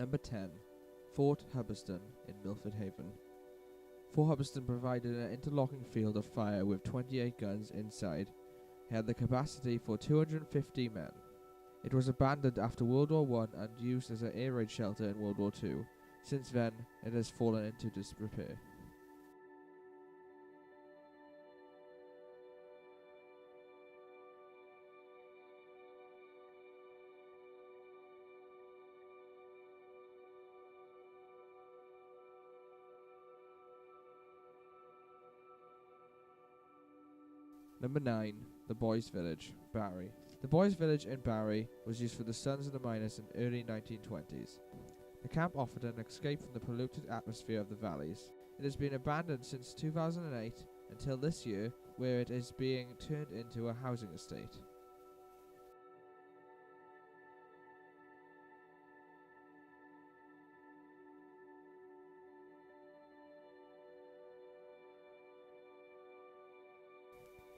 Number 10. Fort Hubberston in Milford Haven. Fort Hubberston provided an interlocking field of fire with 28 guns inside. It had the capacity for 250 men. It was abandoned after World War I and used as an air raid shelter in World War II. Since then, it has fallen into disrepair. Number 9. The Boys Village, Barry. The Boys Village in Barry was used for the Sons of the Miners in the early 1920s. The camp offered an escape from the polluted atmosphere of the valleys. It has been abandoned since 2008 until this year, where it is being turned into a housing estate.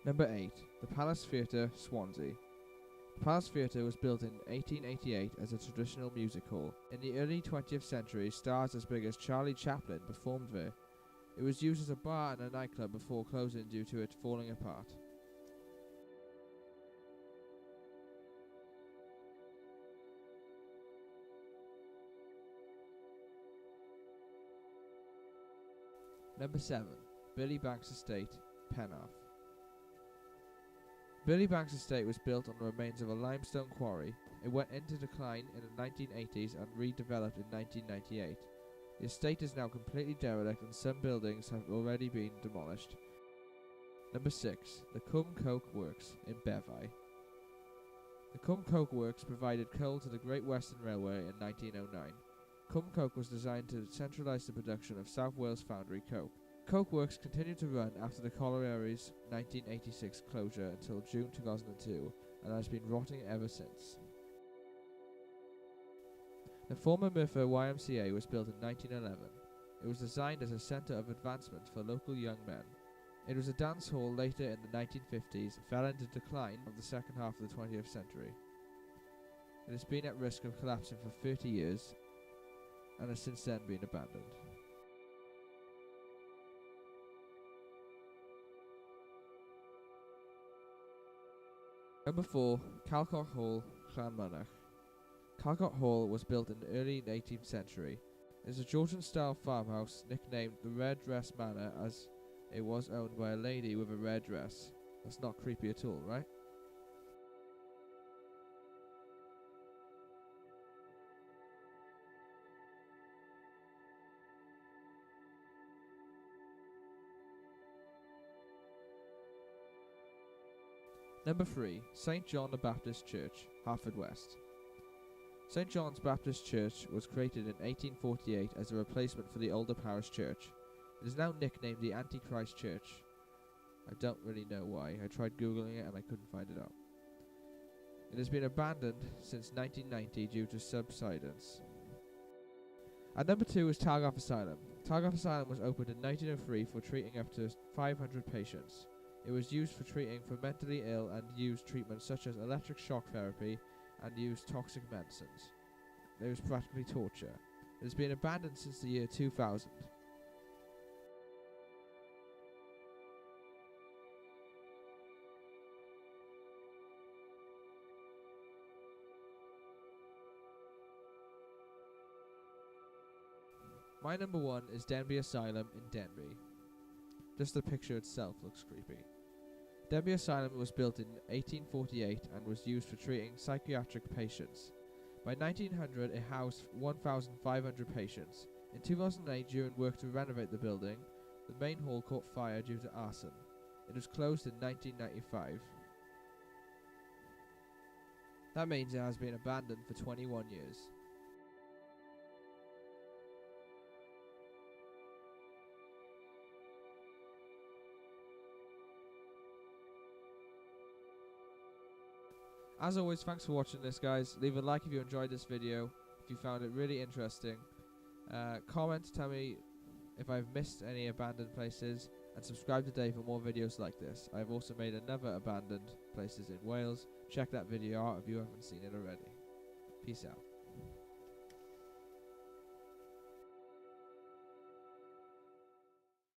Number 8. The Palace Theatre, Swansea. The Palace Theatre was built in 1888 as a traditional music hall. In the early 20th century, stars as big as Charlie Chaplin performed there. It was used as a bar and a nightclub before closing due to it falling apart. Number 7. Billy Banks Estate, Penarth. Billy Banks Estate was built on the remains of a limestone quarry. It went into decline in the 1980s and redeveloped in 1998. The estate is now completely derelict and some buildings have already been demolished. Number 6. The Cwm Coke Works in Bevi. The Cwm Coke Works provided coal to the Great Western Railway in 1909. Cwm Coke was designed to centralise the production of South Wales Foundry Coke. Coke Works continued to run after the colliery's 1986 closure until June 2002 and has been rotting ever since. The former Merthyr YMCA was built in 1911. It was designed as a centre of advancement for local young men. It was a dance hall later in the 1950s and fell into decline of the second half of the 20th century. It has been at risk of collapsing for 30 years and has since then been abandoned. Number 4. Calcot Hall, Llanmynech. Calcot Hall was built in the early 18th century. It is a Georgian-style farmhouse nicknamed the Red Dress Manor as it was owned by a lady with a red dress. That's not creepy at all, right? Number 3. St. John the Baptist Church, Haverfordwest. St. John's Baptist Church was created in 1848 as a replacement for the older parish church. It is now nicknamed the Antichrist Church. I don't really know why. I tried googling it and I couldn't find it out. It has been abandoned since 1990 due to subsidence. At number 2 is Talgoff Asylum. Talgoff Asylum was opened in 1903 for treating up to 500 patients. It was used for treating for mentally ill and used treatments such as electric shock therapy and used toxic medicines. There was practically torture. It has been abandoned since the year 2000. My number 1 is Denby Asylum in Denby. Just the picture itself looks creepy. Denby Asylum was built in 1848 and was used for treating psychiatric patients. By 1900 it housed 1,500 patients. In 2008, during work to renovate the building, the main hall caught fire due to arson. It was closed in 1995. That means it has been abandoned for 21 years. As always, thanks for watching this, guys. Leave a like if you enjoyed this video, if you found it really interesting. Comment, tell me if I've missed any abandoned places, and subscribe today for more videos like this. I've also made another abandoned places in Wales. Check that video out if you haven't seen it already. Peace out.